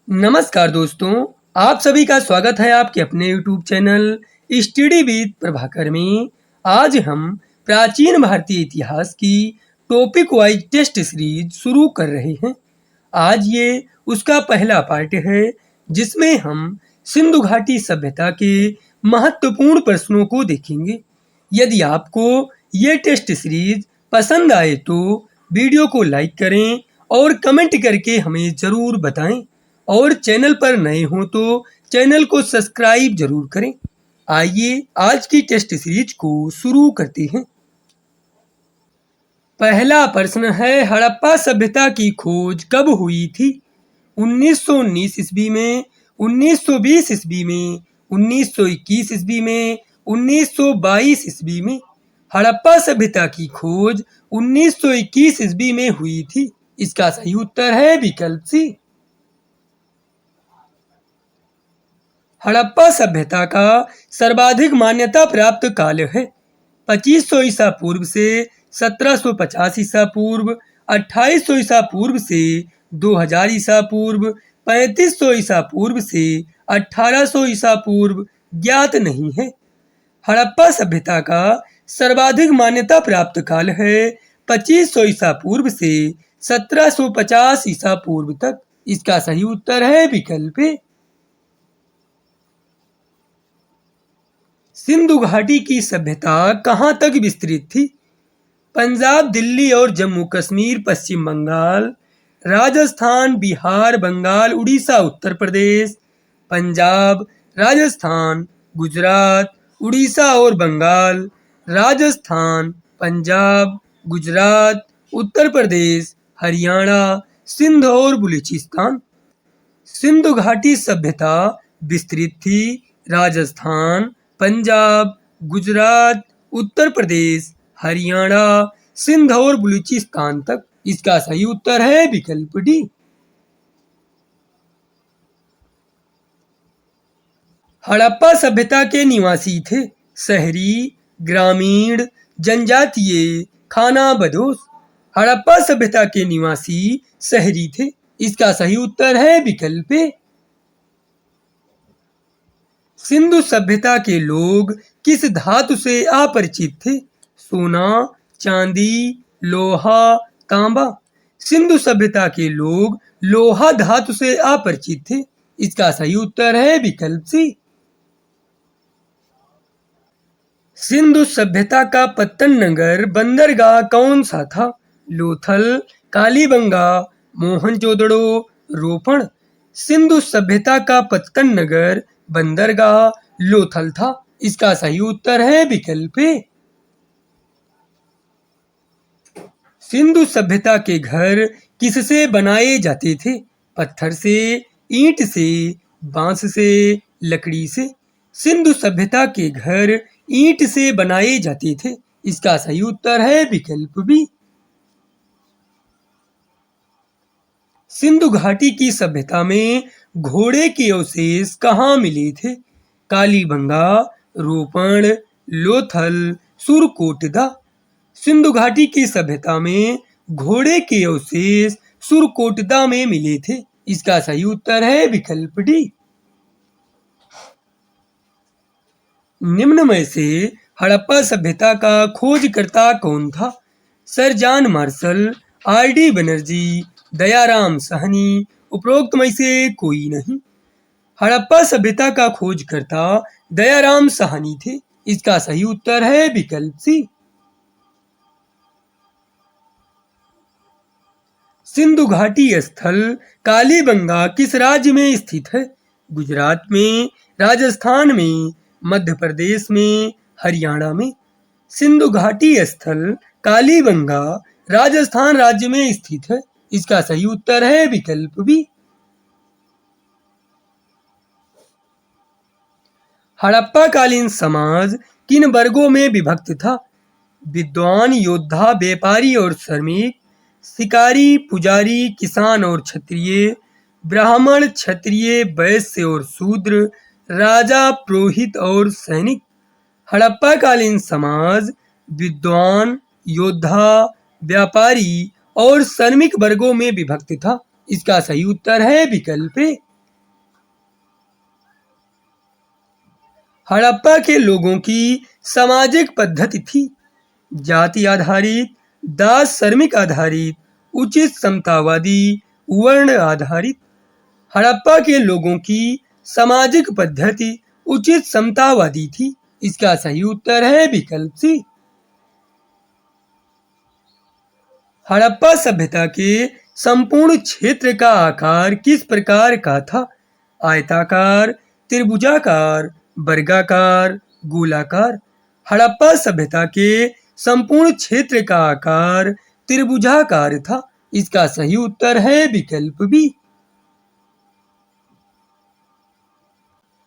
नमस्कार दोस्तों, आप सभी का स्वागत है आपके अपने YouTube channel study with Prabhakar में। आज हम प्राचीन भारतीय इतिहास की टॉपिक वाइज टेस्ट सीरीज शुरू कर रहे हैं। आज ये उसका पहला पार्ट है जिसमें हम सिंधु घाटी सभ्यता के महत्वपूर्ण प्रश्नों को देखेंगे। यदि आपको ये टेस्ट सीरीज पसंद आए तो वीडियो को लाइक करें और कमेंट करके हमें ज़रूर बताएं। और चैनल पर नए हो तो चैनल को सब्सक्राइब जरूर करें। आइए आज की टेस्ट सीरीज को शुरू करते हैं। पहला प्रश्न है, हड़प्पा सभ्यता की खोज कब हुई थी? 1919 ईस्वी में, 1920 ईस्वी में, 1921 ईस्वी में, 1922 ईस्वी में। हड़प्पा सभ्यता की खोज 1921 ईस्वी में हुई थी। इसका सही उत्तर है विकल्प सी। हड़प्पा सभ्यता का सर्वाधिक मान्यता प्राप्त काल है 2500 ईसा पूर्व से 1750 ईसा पूर्व, 2800 ईसा पूर्व से 2000 ईसा पूर्व, 3500 ईसा पूर्व से 1800 ईसा पूर्व ज्ञात नहीं है। हड़प्पा सभ्यता का सर्वाधिक मान्यता प्राप्त काल है 2500 ईसा पूर्व से 1750 ईसा पूर्व तक। इसका सही उत्तर है विकल्प ए। सिंधु घाटी की सभ्यता कहाँ तक विस्तृत थी? पंजाब, दिल्ली और जम्मू कश्मीर, पश्चिम बंगाल, राजस्थान, बिहार, बंगाल, उड़ीसा, उत्तर प्रदेश। पंजाब, राजस्थान, गुजरात, उड़ीसा और बंगाल। राजस्थान, पंजाब, गुजरात, उत्तर प्रदेश, हरियाणा, सिंध और बलूचिस्तान। सिंधु घाटी सभ्यता विस्तृत थी राजस्थान, पंजाब, गुजरात, उत्तर प्रदेश, हरियाणा, सिंध और बलूचिस्तान तक। इसका सही उत्तर है विकल्प डी। हड़प्पा सभ्यता के निवासी थे शहरी, ग्रामीण, जनजातीय, खानाबदोश। हड़प्पा सभ्यता के निवासी शहरी थे। इसका सही उत्तर है विकल्प ए। सिंधु सभ्यता के लोग किस धातु से अपरिचित थे? सोना, चांदी, लोहा, तांबा। सिंधु सभ्यता के लोग लोहा धातु से अपरिचित थे। इसका सही उत्तर है विकल्प सी। सिंधु सभ्यता का पत्तन नगर बंदरगाह कौन सा था? लोथल, कालीबंगा, मोहनजोदड़ो, रोपण। सिंधु सभ्यता का पत्तन नगर बंदरगाह लोथल था। इसका सही उत्तर है विकल्प ए। सिंधु सभ्यता के घर किससे बनाए जाते थे? पत्थर से, ईंट से, बांस से, लकड़ी से। सिंधु सभ्यता के घर ईंट से बनाए जाते थे। इसका सही उत्तर है विकल्प बी। सिंधु घाटी की सभ्यता में घोड़े के अवशेष कहाँ मिले थे? कालीबंगा, रोपण, लोथल, सुरकोटदा। सिंधु घाटी की सभ्यता में घोड़े के अवशेष सुरकोटदा में मिले थे। इसका सही उत्तर है विकल्प डी। निम्न में से हड़प्पा सभ्यता का खोजकर्ता कौन था? Sir John Marshall, RD. Banerjee, Dayaram Sahni, उपरोक्त में से कोई नहीं। हड़प्पा सभ्यता का खोजकर्ता दयाराम साहनी थे। इसका सही उत्तर है विकल्प सी। सिंधु घाटी स्थल कालीबंगा किस राज्य में स्थित है? गुजरात में, राजस्थान में, मध्य प्रदेश में, हरियाणा में। सिंधु घाटी स्थल कालीबंगा राजस्थान राज्य में स्थित है। इसका सही उत्तर है विकल्प बी। हड़प्पा कालीन समाज किन वर्गों में विभक्त था? विद्वान, योद्धा, व्यापारी और श्रमिक, शिकारी, पुजारी, किसान और क्षत्रिय, ब्राह्मण, क्षत्रिय, वैश्य और शूद्र, राजा, पुरोहित और सैनिक। हड़प्पा कालीन समाज विद्वान, योद्धा, व्यापारी और श्रमिक वर्गों में विभक्त था। इसका सही उत्तर है विकल्प ए। हड़प्पा के लोगों की सामाजिक पद्धति थी जाति आधारित, दास श्रमिक आधारित, उचित समतावादी, वर्ण आधारित। हड़प्पा के लोगों की सामाजिक पद्धति उचित समतावादी थी। इसका सही उत्तर है विकल्प सी। हड़प्पा सभ्यता के संपूर्ण क्षेत्र का आकार किस प्रकार का था? आयताकार, त्रिभुजाकार, वर्गाकार, गोलाकार। हड़प्पा सभ्यता के संपूर्ण क्षेत्र का आकार त्रिभुजाकार था। इसका सही उत्तर है विकल्प बी।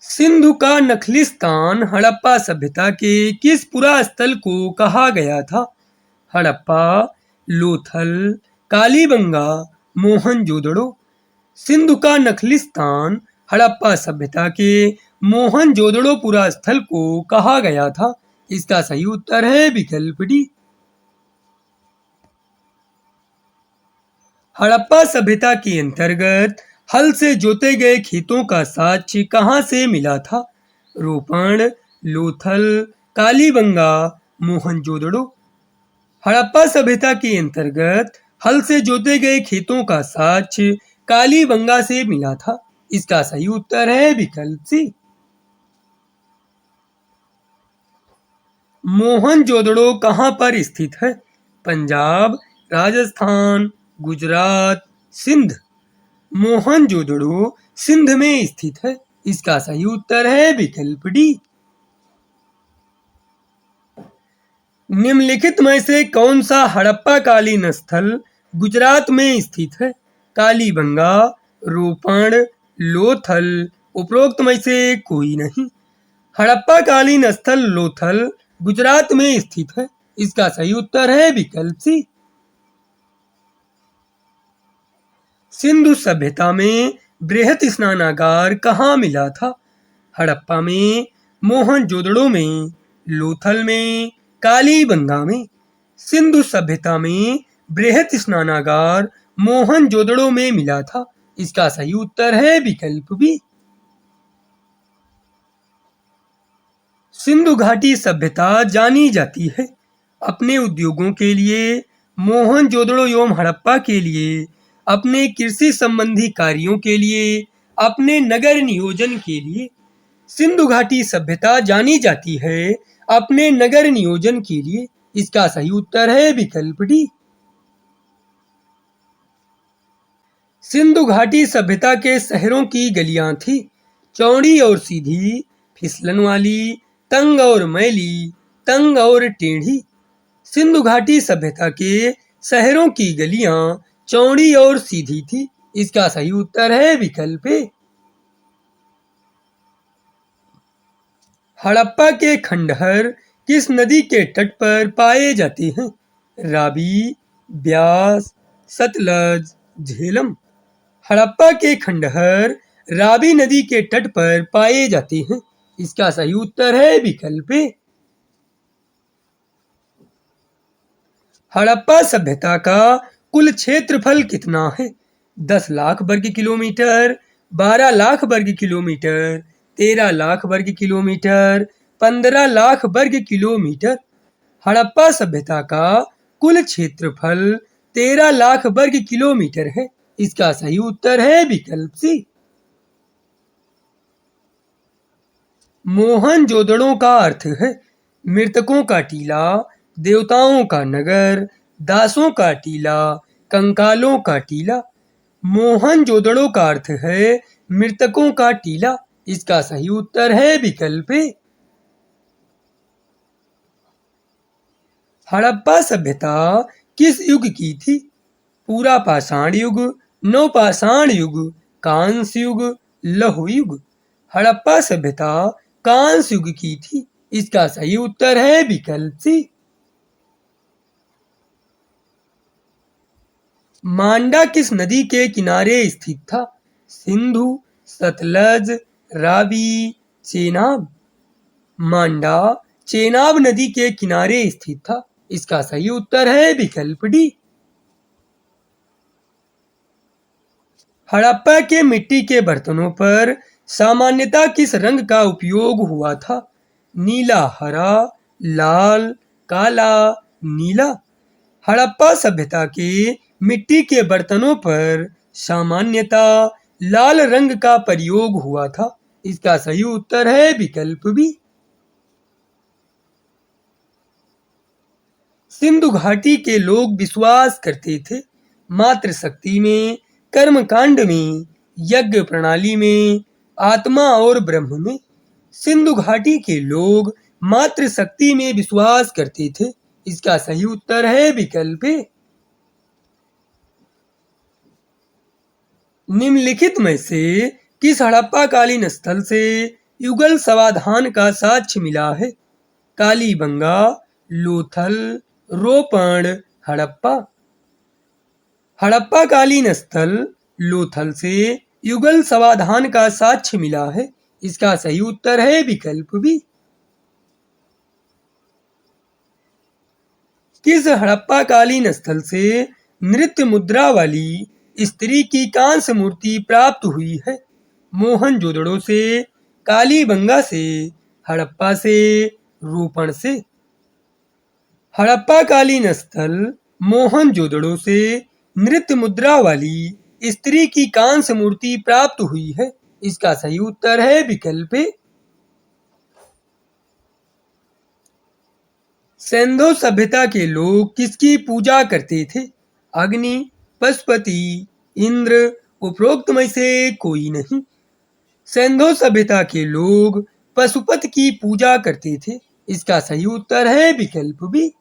सिंधु का नखलिस्तान हड़प्पा सभ्यता के किस पुरास्थल को कहा गया था? हड़प्पा, लोथल, कालीबंगा, मोहनजोदड़ो। सिंधु का नखलिस्तान हड़प्पा सभ्यता के मोहनजोदड़ो पुरास्थल को कहा गया था। इसका सही उत्तर है विकल्प डी। हड़प्पा सभ्यता के अंतर्गत हल से जोते गए खेतों का साक्ष्य कहाँ से मिला था? रोपण, लोथल, कालीबंगा, मोहनजोदड़ो। हड़प्पा सभ्यता के अंतर्गत हल से जोते गए खेतों का साक्ष्य कालीबंगा से मिला था। इसका सही उत्तर है विकल्प सी। मोहनजोदड़ो कहाँ पर स्थित है? पंजाब, राजस्थान, गुजरात, सिंध। मोहनजोदड़ो सिंध में स्थित है। इसका सही उत्तर है विकल्प डी। निम्नलिखित में से कौन सा हड़प्पा कालीन स्थल गुजरात में स्थित है? कालीबंगा, रोपण, लोथल। उपरोक्त में से कोई नहीं। हड़प्पा कालीन स्थल लोथल गुजरात में स्थित है। इसका सही उत्तर है विकल्प सी। सिंधु सभ्यता में बृहत स्नानागार कहाँ मिला था? हड़प्पा में, मोहनजोदड़ो में, लोथल में, कालीबंगा में। सिंधु सभ्यता में बृहत स्नानागार मोहनजोदड़ो में मिला था। इसका सही उत्तर है विकल्प बी। सिंधु घाटी सभ्यता जानी जाती है अपने उद्योगों के लिए, मोहनजोदड़ो एवं हड़प्पा के लिए, अपने कृषि संबंधी कार्यों के लिए, अपने नगर नियोजन के लिए। सिंधु घाटी सभ्यता जानी जाती है अपने नगर नियोजन के लिए। इसका सही उत्तर है विकल्प डी। सिंधु घाटी सभ्यता के शहरों की गलियां थी चौड़ी और सीधी, फिसलन वाली, तंग और मैली, तंग और टेढ़ी। सिंधु घाटी सभ्यता के शहरों की गलियां चौड़ी और सीधी थी। इसका सही उत्तर है विकल्प ए। हड़प्पा के खंडहर किस नदी के तट पर पाए जाते हैं? रावी, ब्यास, सतलज, झेलम। हड़प्पा के खंडहर रावी नदी के तट पर पाए जाते हैं। इसका सही उत्तर है विकल्प ए। हड़प्पा सभ्यता का कुल क्षेत्रफल कितना है? 10 लाख वर्ग किलोमीटर, 12 लाख वर्ग किलोमीटर, 13 लाख वर्ग किलोमीटर, 15 लाख वर्ग किलोमीटर। हड़प्पा सभ्यता का कुल क्षेत्रफल 13 लाख वर्ग किलोमीटर है। इसका सही उत्तर है विकल्प सी। मोहनजोदड़ो का अर्थ है मृतकों का टीला, देवताओं का नगर, दासों का टीला, कंकालों का टीला। मोहनजोदड़ो का अर्थ है मृतकों का टीला। इसका सही उत्तर है विकल्प ए। हड़प्पा सभ्यता किस युग की थी? पूरा पाषाण युग, नवपाषाण युग, कांस्य युग, लौह युग। हड़प्पा सभ्यता कांस्य युग की थी। इसका सही उत्तर है विकल्प सी। मांडा किस नदी के किनारे स्थित था? सिंधु, सतलज, रावी, चेनाब। मांडा चेनाब नदी के किनारे स्थित था। इसका सही उत्तर है विकल्प डी। हड़प्पा के मिट्टी के बर्तनों पर सामान्यतः किस रंग का उपयोग हुआ था? नीला हरा, लाल, काला, नीला। हड़प्पा सभ्यता के मिट्टी के बर्तनों पर सामान्यतः लाल रंग का प्रयोग हुआ था। इसका सही उत्तर है विकल्प बी। सिंधु घाटी के लोग विश्वास करते थे मातृ शक्ति में, कर्म कांड में, यज्ञ प्रणाली में, आत्मा और ब्रह्म में। सिंधु घाटी के लोग मातृ शक्ति में विश्वास करते थे। इसका सही उत्तर है विकल्प ए। निम्नलिखित में से किस हड़प्पा कालीन स्थल से युगल समाधान का साक्ष्य मिला है? कालीबंगा, लोथल, रोपण, हड़प्पा। हड़प्पा कालीन स्थल लोथल से युगल समाधान का साक्ष्य मिला है। इसका सही उत्तर है विकल्प बी। किस हड़प्पा कालीन स्थल से नृत्य मुद्रा वाली स्त्री की कांस्य मूर्ति प्राप्त हुई है? मोहनजोदड़ो से, कालीबंगा से, हड़प्पा से, रोपण से। हड़प्पा कालीन स्थल मोहनजोदड़ो से नृत्य मुद्रा वाली स्त्री की कांस्य मूर्ति प्राप्त हुई है। इसका सही उत्तर है विकल्प ए। सिंधु सभ्यता के लोग किसकी पूजा करते थे? अग्नि, पशुपति, इंद्र, उपरोक्त में से कोई नहीं। सिंधु सभ्यता के लोग पशुपति की पूजा करते थे। इसका सही उत्तर है विकल्प बी।